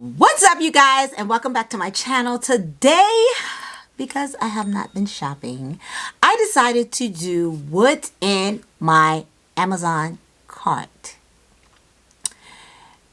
What's up, you guys, and welcome back to my channel. Today, because I have not been shopping, I decided to do what's in my Amazon cart.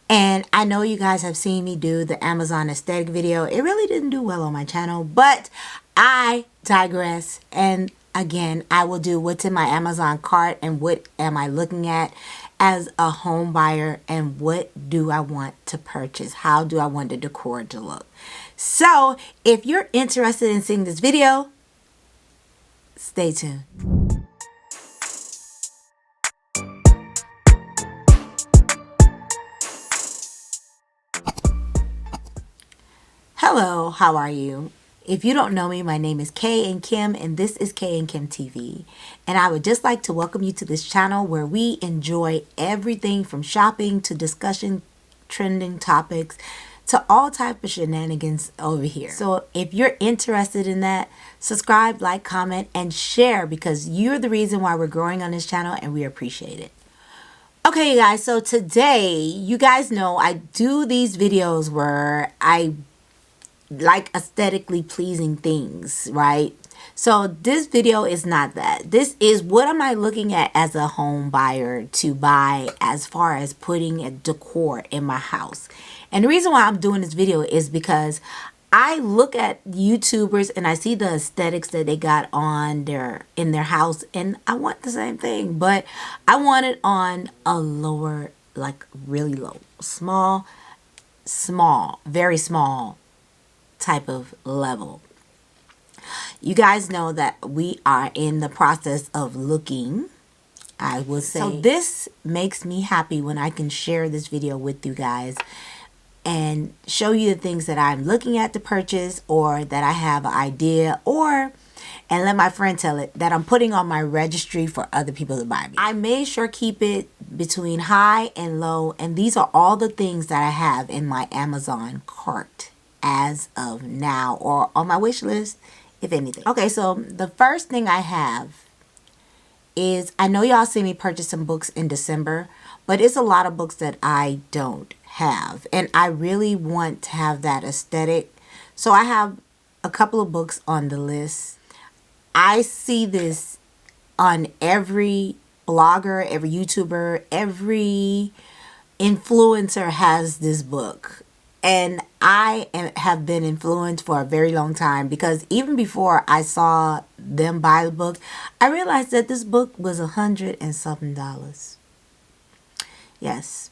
And I know you guys have seen me do the Amazon aesthetic video. It really didn't do well on my channel, but I digress. And again, I will do what's in my Amazon cart and what am I looking at as a home buyer and what do I want to purchase? How do I want the decor to look? So if you're interested in seeing this video, stay tuned. Hello, how are you? If you don't know me, my name is Kay and Kim, and this is Kay and Kim TV. And I would just like to welcome you to this channel where we enjoy everything from shopping to discussion, trending topics, to all type of shenanigans over here. So if you're interested in that, subscribe, like, comment, and share because you're the reason why we're growing on this channel and we appreciate it. Okay, you guys, so today, you guys know I do these videos where I like aesthetically pleasing things, right? So this video is not that. This is what am I looking at as a home buyer to buy as far as putting a decor in my house. And the reason why I'm doing this video is because I look at YouTubers and I see the aesthetics that they got on in their house, and I want the same thing, but I want it on a lower, like really low, small, very small type of level. You guys know that we are in the process of looking, I will say. So this makes me happy when I can share this video with you guys and show you the things that I'm looking at to purchase or that I have an idea and let my friend tell it that I'm putting on my registry for other people to buy me. I made sure keep it between high and low, and these are all the things that I have in my Amazon cart as of now, or on my wish list, if anything. Okay, so the first thing I have is, I know y'all see me purchase some books in December, but it's a lot of books that I don't have, and I really want to have that aesthetic. So I have a couple of books on the list. I see this on every blogger, every YouTuber, every influencer has this book. And I have been influenced for a very long time because even before I saw them buy the book, I realized that this book was $100 and something. Yes.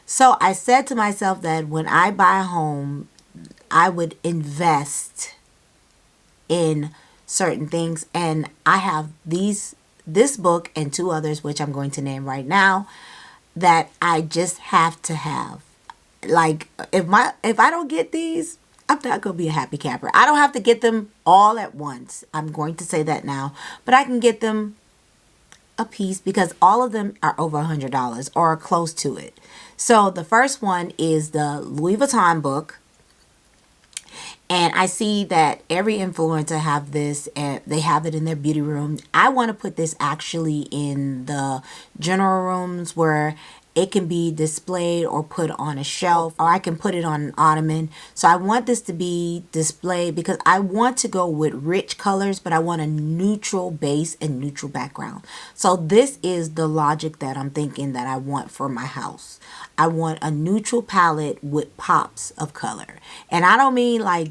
So I said to myself that when I buy a home, I would invest in certain things. And I have this book and two others, which I'm going to name right now, that I just have to have. Like, if I don't get these, I'm not going to be a happy camper. I don't have to get them all at once. I'm going to say that now. But I can get them a piece because all of them are over $100 or close to it. So the first one is the Louis Vuitton book. And I see that every influencer have this, and they have it in their beauty room. I want to put this actually in the general rooms where it can be displayed or put on a shelf, or I can put it on an ottoman. So I want this to be displayed because I want to go with rich colors, but I want a neutral base and neutral background. So this is the logic that I'm thinking that I want for my house. I want a neutral palette with pops of color. And I don't mean like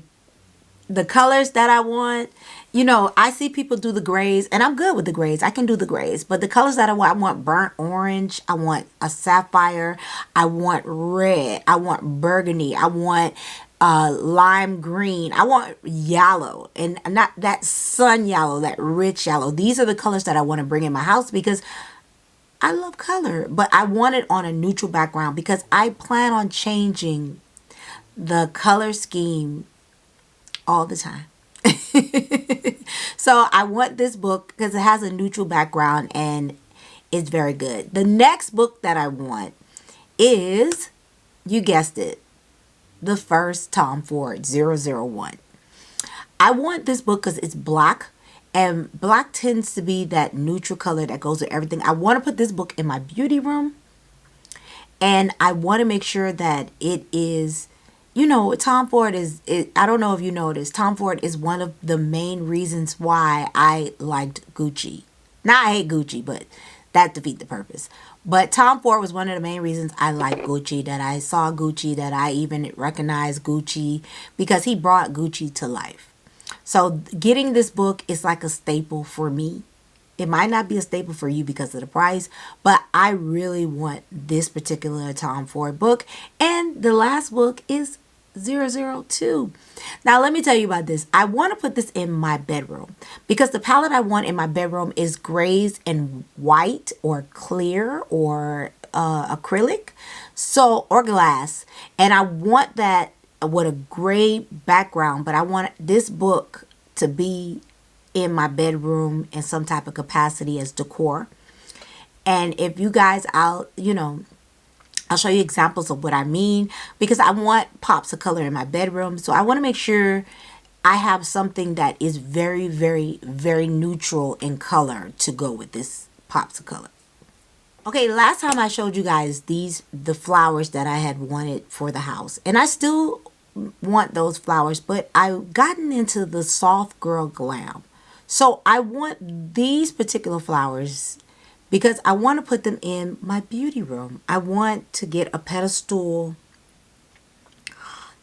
the colors that I want. You know, I see people do the grays, and I'm good with the grays. I can do the grays. But the colors that I want burnt orange. I want a sapphire. I want red. I want burgundy. I want lime green. I want yellow. And not that sun yellow, that rich yellow. These are the colors that I want to bring in my house because I love color. But I want it on a neutral background because I plan on changing the color scheme all the time. So I want this book because it has a neutral background and it's very good. The next book that I want is, you guessed it, the first Tom Ford 001. I want this book because it's black, and black tends to be that neutral color that goes with everything. I want to put this book in my beauty room, And I want to make sure that it is, you know, Tom Ford I don't know if you know this, Tom Ford is one of the main reasons why I liked Gucci. Now I hate Gucci, but that defeat the purpose. But Tom Ford was one of the main reasons I liked Gucci, that I saw Gucci, that I even recognized Gucci, because he brought Gucci to life. So getting this book is like a staple for me. It might not be a staple for you because of the price, but I really want this particular Tom Ford book. And the last book is 002. Now let me tell you about this. I want to put this in my bedroom because the palette I want in my bedroom is grays and white or clear or acrylic, so, or glass. And I want that with a gray background, but I want this book to be in my bedroom in some type of capacity as decor. And if you guys, I'll show you examples of what I mean, because I want pops of color in my bedroom. So I want to make sure I have something that is very, very, very neutral in color to go with this pops of color. Okay, last time I showed you guys the flowers that I had wanted for the house. And I still want those flowers, but I've gotten into the soft girl glam. So I want these particular flowers because I want to put them in my beauty room. I want to get a pedestal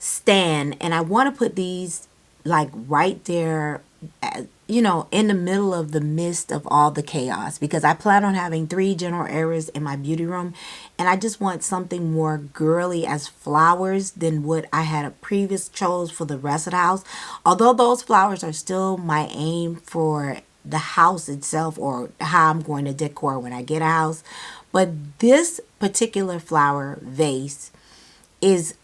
stand, and I want to put these like right there, you know, in the middle of the midst of all the chaos, because I plan on having 3 general areas in my beauty room, and I just want something more girly as flowers than what I had a previous chose for the rest of the house. Although those flowers are still my aim for the house itself, or how I'm going to decor when I get a house, but this particular flower vase is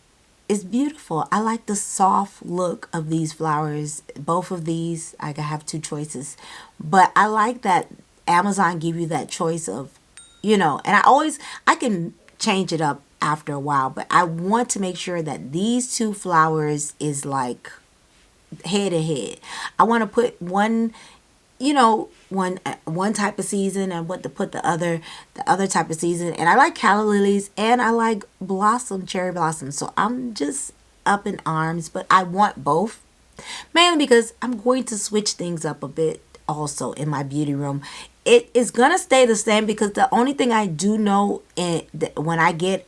beautiful. I like the soft look of these flowers. Both of these, I have 2 choices, but I like that Amazon give you that choice of, you know, and I can change it up after a while, but I want to make sure that these 2 flowers is like head to head. I want to put one, you know, one type of season, and what to put the other type of season. And I like calla lilies, and I like cherry blossom. So I'm just up in arms, but I want both, mainly because I'm going to switch things up a bit also in my beauty room. It is gonna stay the same, because the only thing I do know when I get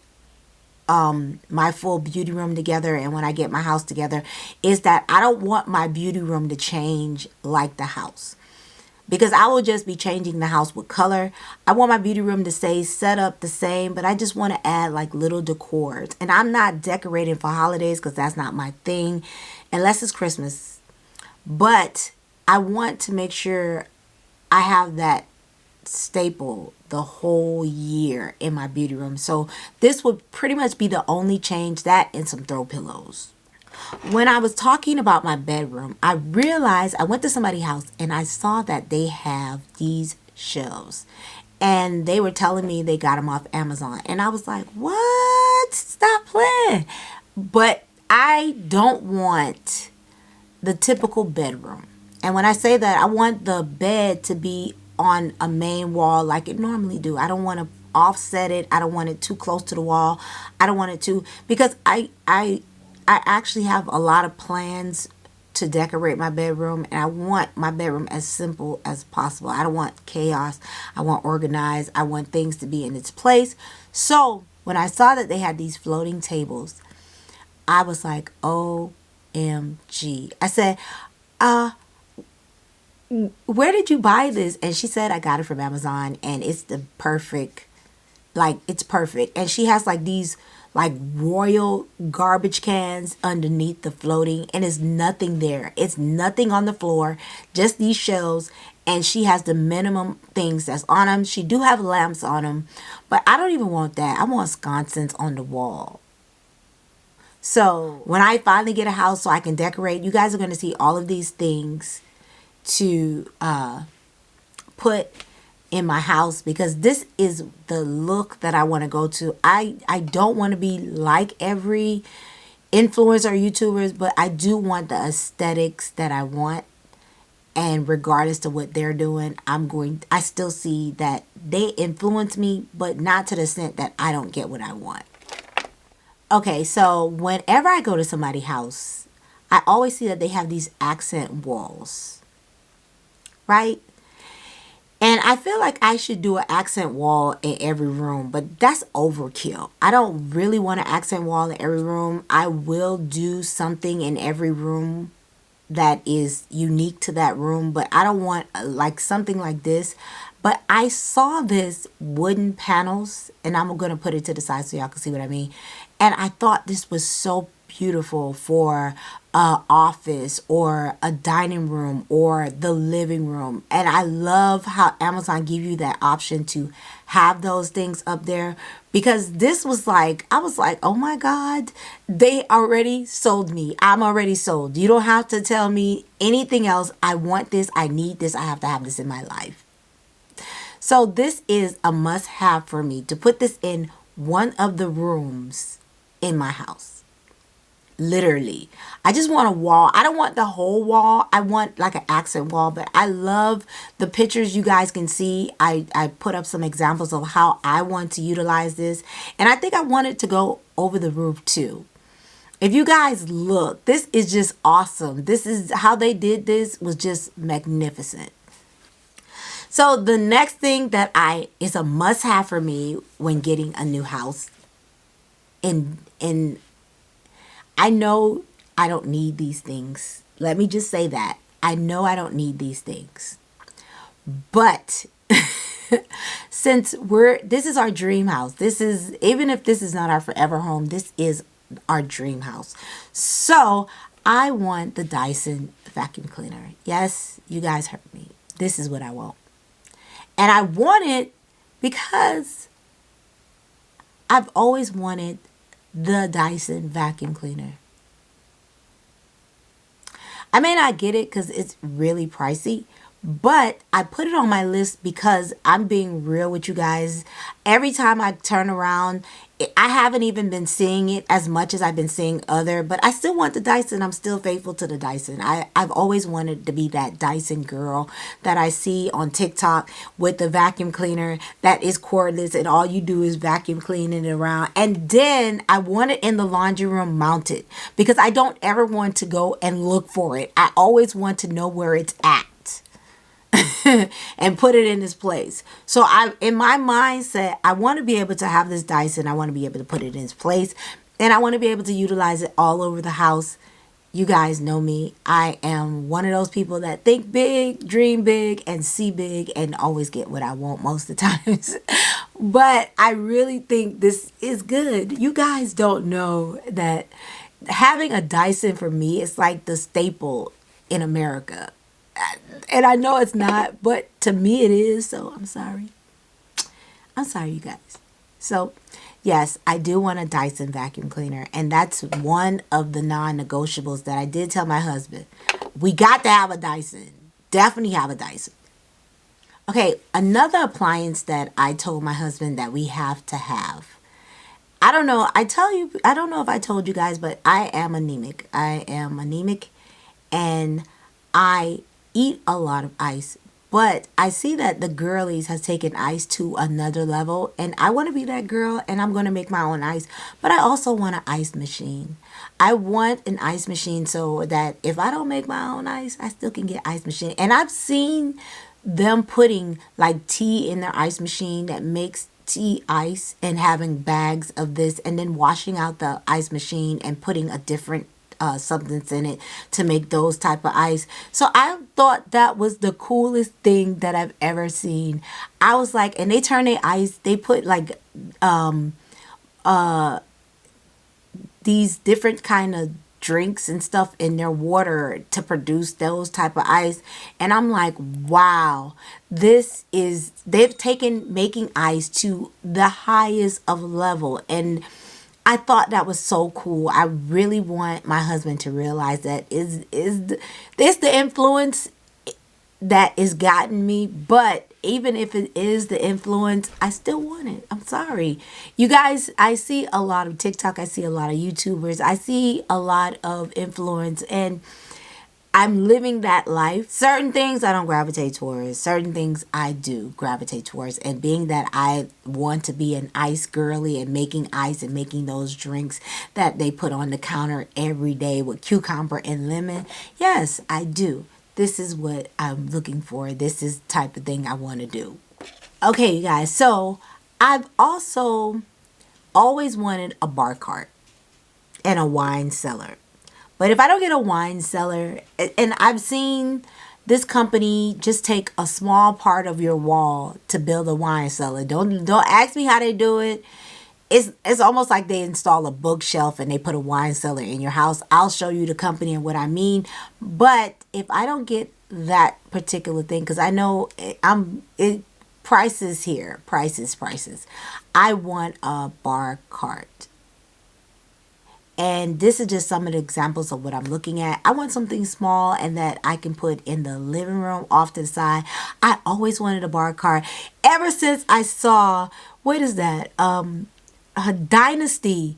my full beauty room together, and when I get my house together, is that I don't want my beauty room to change like the house, because I will just be changing the house with color. I want my beauty room to stay set up the same, but I just want to add like little decors. And I'm not decorating for holidays because that's not my thing, unless it's Christmas. But I want to make sure I have that staple the whole year in my beauty room. So this would pretty much be the only change, that and some throw pillows. When I was talking about my bedroom, I realized I went to somebody's house and I saw that they have these shelves, and they were telling me they got them off Amazon, and I was like, what? Stop playing. But I don't want the typical bedroom. And when I say that, I want the bed to be on a main wall like it normally do. I don't want to offset it. I don't want it too close to the wall. I don't want it to, because I actually have a lot of plans to decorate my bedroom, and I want my bedroom as simple as possible. I don't want chaos. I want organized. I want things to be in its place. So when I saw that they had these floating tables, I was like, OMG. I said, where did you buy this? And she said, I got it from Amazon, and it's the perfect, like, it's perfect. And she has like these like royal garbage cans underneath the floating, and it's nothing there. It's nothing on the floor, just these shelves, and she has the minimum things that's on them. She do have lamps on them, but I don't even want that. I want sconces on the wall. So when I finally get a house so I can decorate, you guys are going to see all of these things to put in my house, because this is the look that I want to go to. I don't want to be like every influencer or YouTubers, but I do want the aesthetics that I want. And regardless to what they're doing, I still see that they influence me, but not to the extent that I don't get what I want. Okay, so whenever I go to somebody's house, I always see that they have these accent walls, right? And I feel like I should do an accent wall in every room, but that's overkill. I don't really want an accent wall in every room. I will do something in every room that is unique to that room, but I don't want like something like this. But I saw this wooden panels, and I'm going to put it to the side so y'all can see what I mean. And I thought this was so beautiful for a office or a dining room or the living room. And I love how Amazon give you that option to have those things up there, because this was like, I was like, oh my God, they already sold me. I'm already sold. You don't have to tell me anything else. I want this. I need this. I have to have this in my life. So this is a must have for me to put this in one of the rooms in my house. Literally. I just want a wall. I don't want the whole wall. I want like an accent wall, but I love the pictures you guys can see. I put up some examples of how I want to utilize this. And I think I want it to go over the roof too. If you guys look, this is just awesome. This is how they did this, was just magnificent. So the next thing that is a must have for me when getting a new house, and I know I don't need these things. Let me just say that. I know I don't need these things. But since this is our dream house. Even if this is not our forever home, this is our dream house. So I want the Dyson vacuum cleaner. Yes, you guys heard me. This is what I want. And I want it because I've always wanted the Dyson vacuum cleaner. I may not get it because it's really pricey, but I put it on my list because I'm being real with you guys. Every time I turn around, I haven't even been seeing it as much as I've been seeing but I still want the Dyson. I'm still faithful to the Dyson. I've always wanted to be that Dyson girl that I see on TikTok with the vacuum cleaner that is cordless and all you do is vacuum cleaning it around. And then I want it in the laundry room mounted because I don't ever want to go and look for it. I always want to know where it's at. And put it in its place. So in my mindset, I want to be able to have this Dyson. I want to be able to put it in its place. And I want to be able to utilize it all over the house. You guys know me. I am one of those people that think big, dream big, and see big, and always get what I want most of the times. But I really think this is good. You guys don't know that having a Dyson for me is like the staple in America. And I know it's not, but to me it is. So I'm sorry. I'm sorry, you guys. So yes, I do want a Dyson vacuum cleaner. And that's one of the non-negotiables that I did tell my husband. We got to have a Dyson. Definitely have a Dyson. Okay, another appliance that I told my husband that we have to have. I don't know. I don't know if I told you guys, but I am anemic. And I eat a lot of ice, but I see that the girlies has taken ice to another level, and I want to be that girl, and I'm going to make my own ice. But I also want an ice machine. I want an ice machine so that if I don't make my own ice, I still can get ice machine. And I've seen them putting like tea in their ice machine that makes tea ice, and having bags of this, and then washing out the ice machine and putting a different substance in it to make those type of ice. So I thought that was the coolest thing that I've ever seen. I was like, and they turn their ice, they put like these different kind of drinks and stuff in their water to produce those type of ice. And I'm like, wow, they've taken making ice to the highest of level. And I thought that was so cool. I really want my husband to realize that is the influence that is gotten me. But even if it is the influence, I still want it. I'm sorry. You guys, I see a lot of TikTok. I see a lot of YouTubers. I see a lot of influence. And I'm living that life. Certain things I don't gravitate towards. Certain things I do gravitate towards. And being that I want to be an ice girly and making ice and making those drinks that they put on the counter every day with cucumber and lemon, yes, I do. This is what I'm looking for. This is the type of thing I want to do. Okay, you guys. So I've also always wanted a bar cart and a wine cellar. But if I don't get a wine cellar, and I've seen this company just take a small part of your wall to build a wine cellar. Don't ask me how they do it. It's almost like they install a bookshelf and they put a wine cellar in your house. I'll show you the company and what I mean. But if I don't get that particular thing, because I know prices here, prices. I want a bar cart. And this is just some of the examples of what I'm looking at. I want something small and that I can put in the living room off to the side. I always wanted a bar cart ever since I saw, what is that? A Dynasty.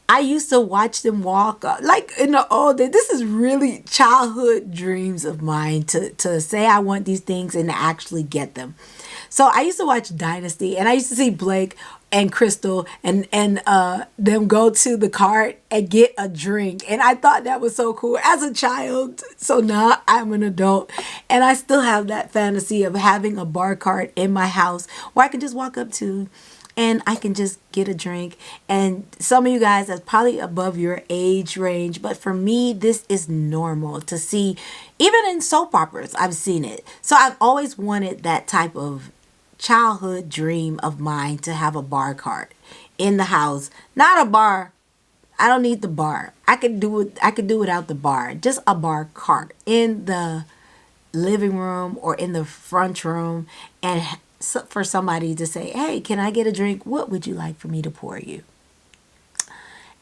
I used to watch them walk like in the old days. This is really childhood dreams of mine to say I want these things and to actually get them. So I used to watch Dynasty and I used to see Blake and Crystal and them go to the cart and get a drink. And I thought that was so cool as a child. So now I'm an adult and I still have that fantasy of having a bar cart in my house where I can just walk up to and I can just get a drink. And some of you guys, that's probably above your age range. But for me, this is normal to see. Even in soap operas, I've seen it. So I've always wanted that type of childhood dream of mine to have a bar cart in the house. Not a bar. I don't need the bar. I could do it. I could do without the bar. Just a bar cart in the living room or in the front room, and for somebody to say, "Hey, can I get a drink? What would you like for me to pour you?"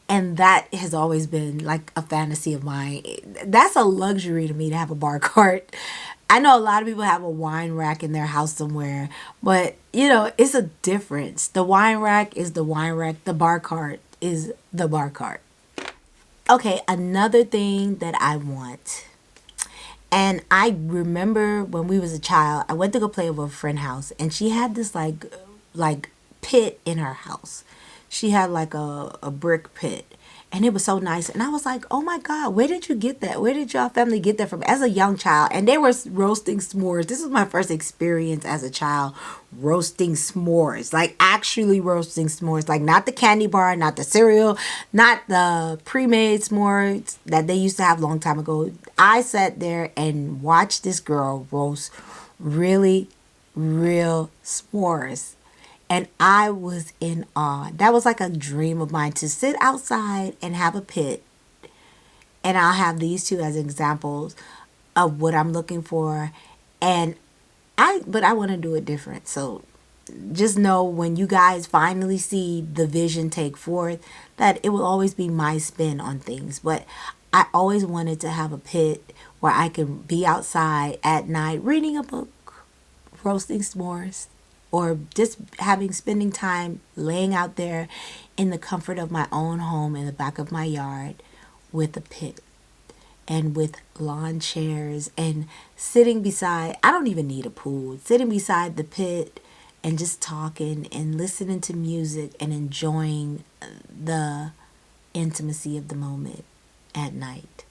And that has always been like a fantasy of mine. That's a luxury to me to have a bar cart. I know a lot of people have a wine rack in their house somewhere, but it's a difference. The wine rack is the wine rack. The bar cart is the bar cart. Okay, another thing that I want. And I remember when we was a child, I went to go play over a friend's house and she had this like pit in her house. She had like a brick pit. And it was so nice. And I was like, oh my God, where did you get that? Where did y'all family get that from? As a young child. And they were roasting s'mores. This was my first experience as a child roasting s'mores. Like actually roasting s'mores. Like not the candy bar, not the cereal, not the pre-made s'mores that they used to have a long time ago. I sat there and watched this girl roast really real s'mores. And I was in awe. That was like a dream of mine, to sit outside and have a pit. And I'll have these two as examples of what I'm looking for. But I want to do it different. So just know when you guys finally see the vision take forth, that it will always be my spin on things. But I always wanted to have a pit where I can be outside at night reading a book, roasting s'mores, or just spending time laying out there in the comfort of my own home in the back of my yard with a pit and with lawn chairs and sitting beside, I don't even need a pool, sitting beside the pit and just talking and listening to music and enjoying the intimacy of the moment at night.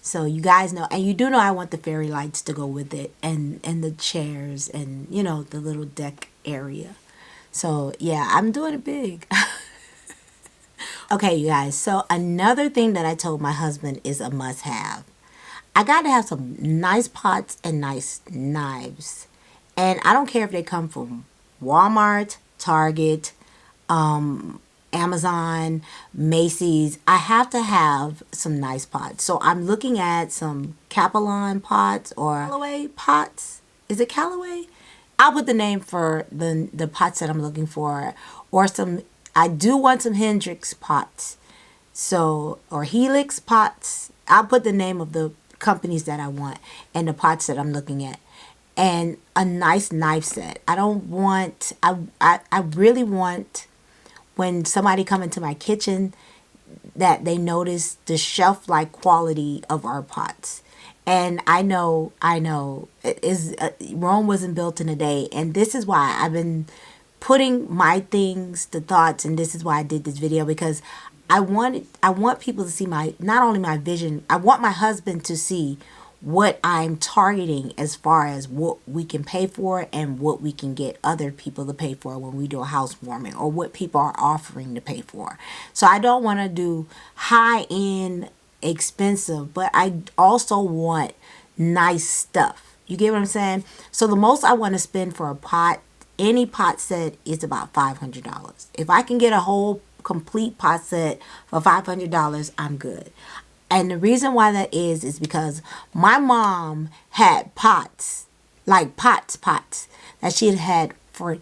So you guys know, and you do know I want the fairy lights to go with it and the chairs and, the little deck area. So yeah, I'm doing it big. Okay, you guys. So another thing that I told my husband is a must have. I got to have some nice pots and nice knives. And I don't care if they come from Walmart, Target, Amazon, Macy's. I have to have some nice pots. So I'm looking at some Capelon pots or Callaway pots. Is it Callaway? I'll put the name for the pots that I'm looking for. Or I do want some Hendrix pots. Or Helix pots. I'll put the name of the companies that I want and the pots that I'm looking at. And a nice knife set. I really want when somebody come into my kitchen, that they noticed the shelf-like quality of our pots. And I know, it is Rome wasn't built in a day, and this is why I've been putting my things, the thoughts, and this is why I did this video, because I want people to see not only my vision, I want my husband to see what I'm targeting as far as what we can pay for and what we can get other people to pay for when we do a housewarming, or what people are offering to pay for. So I don't want to do high end expensive, but I also want nice stuff. You get what I'm saying? So the most I want to spend for a pot, any pot set, is about $500. If I can get a whole complete pot set for $500, I'm good. And the reason why that is because my mom had pots, like pots, that she had for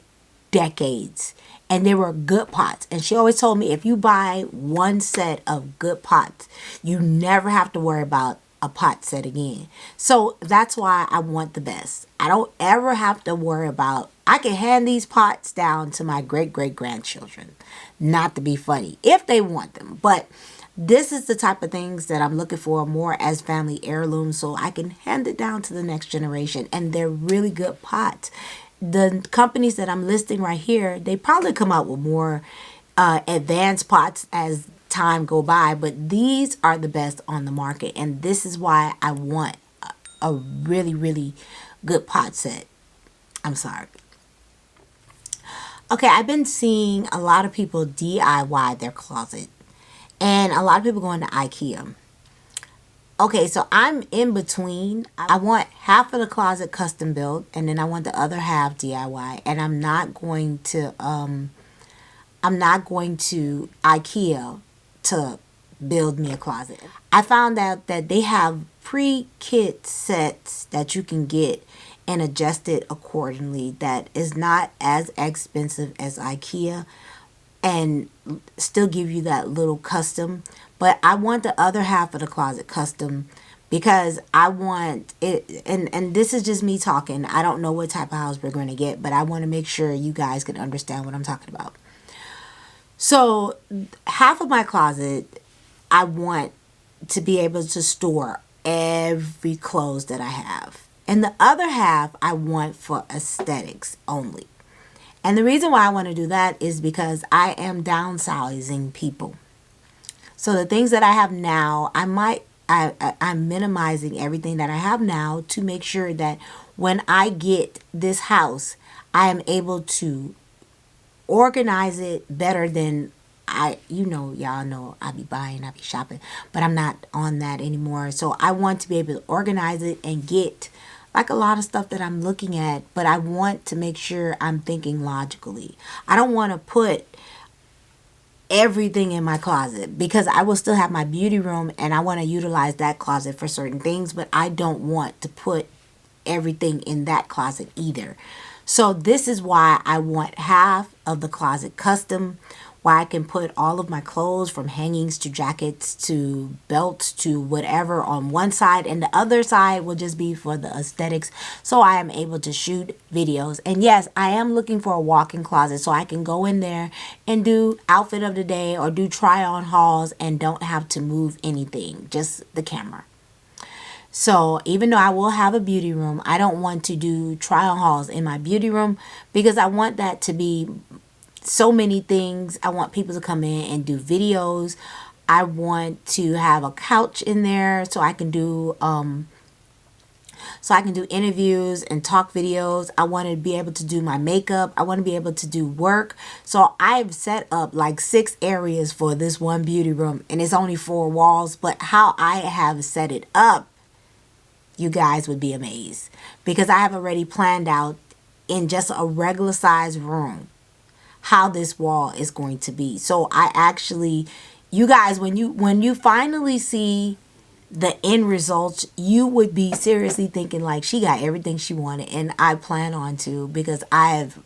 decades. And they were good pots. And she always told me, if you buy one set of good pots, you never have to worry about a pot set again. So that's why I want the best. I don't ever have to worry about, I can hand these pots down to my great-great-grandchildren. Not to be funny, if they want them. But this is the type of things that I'm looking for more as family heirlooms, so I can hand it down to the next generation. And they're really good pots. The companies that I'm listing right here, they probably come out with more advanced pots as time go by, but these are the best on the market, and this is why I want a really, really good pot set. I'm sorry. Okay, I've been seeing a lot of people DIY their closet, and a lot of people going to IKEA. Okay, so I'm in between. I want half of the closet custom built, and then I want the other half DIY. And I'm not going to IKEA to build me a closet. I found out that they have pre-kit sets that you can get and adjust it accordingly. That is not as expensive as IKEA, and still give you that little custom. But I want the other half of the closet custom because I want it, and this is just me talking. I don't know what type of house we're going to get, but I want to make sure you guys can understand what I'm talking about. So half of my closet, I want to be able to store every clothes that I have. And the other half I want for aesthetics only. And the reason why I want to do that is because I am downsizing people. So the things that I have now, I'm minimizing everything that I have now to make sure that when I get this house, I am able to organize it better than y'all know I be buying, I be shopping, but I'm not on that anymore. So I want to be able to organize it and get like a lot of stuff that I'm looking at, but I want to make sure I'm thinking logically. I don't want to put everything in my closet because I will still have my beauty room and I want to utilize that closet for certain things, but I don't want to put everything in that closet either. So this is why I want half of the closet custom, where I can put all of my clothes from hangings to jackets to belts to whatever on one side, and the other side will just be for the aesthetics, so I am able to shoot videos. And yes, I am looking for a walk-in closet so I can go in there and do outfit of the day or do try-on hauls and don't have to move anything, just the camera. So even though I will have a beauty room, I don't want to do try-on hauls in my beauty room because I want that to be so many things. I want people to come in and do videos. I want to have a couch in there so I can do interviews and talk videos. I want to be able to do my makeup. I want to be able to do work. So I've set up like 6 areas for this one beauty room, and it's only 4 walls, but how I have set it up, you guys would be amazed because I have already planned out in just a regular size room how this wall is going to be. So I actually, you guys, when you finally see the end results, you would be seriously thinking like she got everything she wanted, and I plan on to, because I've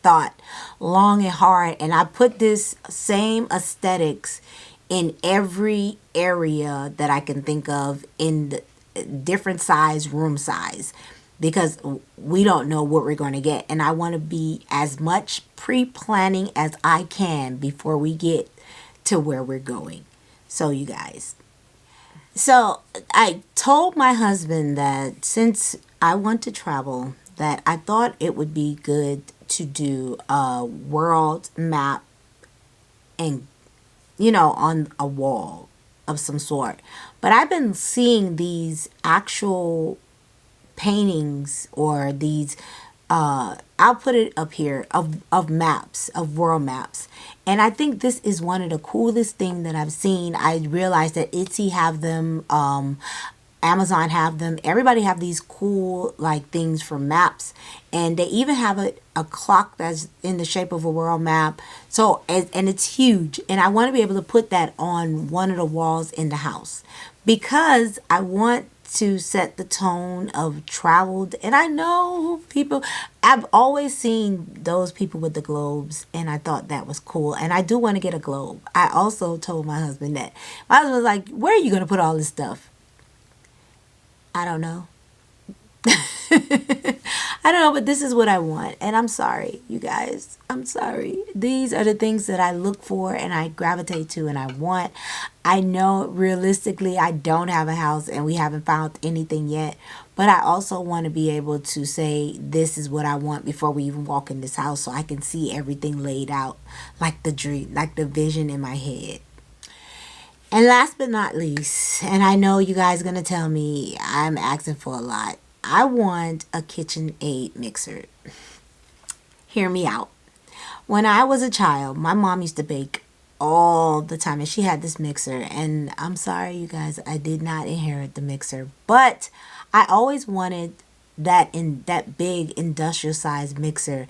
thought long and hard, and I put this same aesthetics in every area that I can think of in the different size room size, because we don't know what we're going to get, and I want to be as much pre-planning as I can before we get to where we're going. So you guys. So I told my husband that since I want to travel, that I thought it would be good to do a world map and, on a wall of some sort. But I've been seeing these actual paintings or these I'll put it up here of maps, of world maps. And I think this is one of the coolest thing that I've seen. I realized that Etsy have them, Amazon have them. Everybody have these cool like things for maps, and they even have a clock that's in the shape of a world map. So and it's huge, and I want to be able to put that on one of the walls in the house because I want to set the tone of traveled. And I know people, I've always seen those people with the globes, and I thought that was cool, and I do want to get a globe. I also told my husband that. My husband was like, where are you going to put all this stuff? I don't know. I don't know, but this is what I want. And I'm sorry, you guys. I'm sorry. These are the things that I look for and I gravitate to and I want. I know realistically I don't have a house and we haven't found anything yet. But I also want to be able to say this is what I want before we even walk in this house so I can see everything laid out like the dream, like the vision in my head. And last but not least, and I know you guys are going to tell me I'm asking for a lot. I want a KitchenAid mixer. Hear me out. When I was a child, my mom used to bake all the time and she had this mixer, and I'm sorry you guys, I did not inherit the mixer, but I always wanted that big industrial size mixer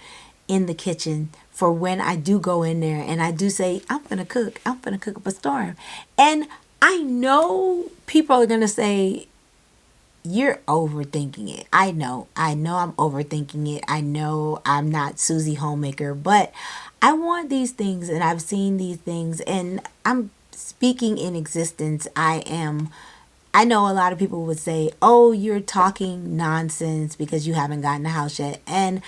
in the kitchen for when I do go in there and I do say I'm gonna cook up a storm. And I know people are gonna say you're overthinking it. I know I'm overthinking it. I know I'm not Susie Homemaker, but I want these things and I've seen these things and I'm speaking in existence. I know a lot of people would say, oh, you're talking nonsense because you haven't gotten a house yet. And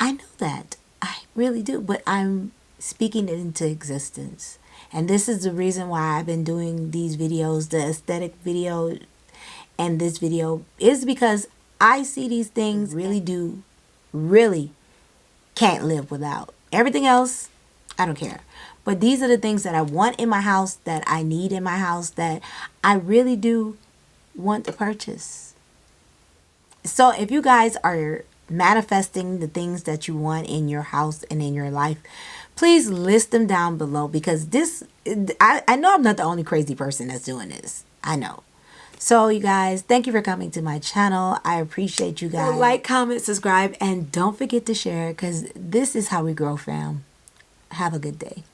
I know that. I really do. But I'm speaking it into existence. And this is the reason why I've been doing these videos, the aesthetic video and this video, is because I see these things really can't live without. Everything else, I don't care. But these are the things that I want in my house, that I need in my house, that I really do want to purchase. So if you guys are manifesting the things that you want in your house and in your life, please list them down below, because I know I'm not the only crazy person that's doing this. I know. So you guys, thank you for coming to my channel. I appreciate you guys. Like, comment, subscribe, and don't forget to share, because this is how we grow, fam. Have a good day.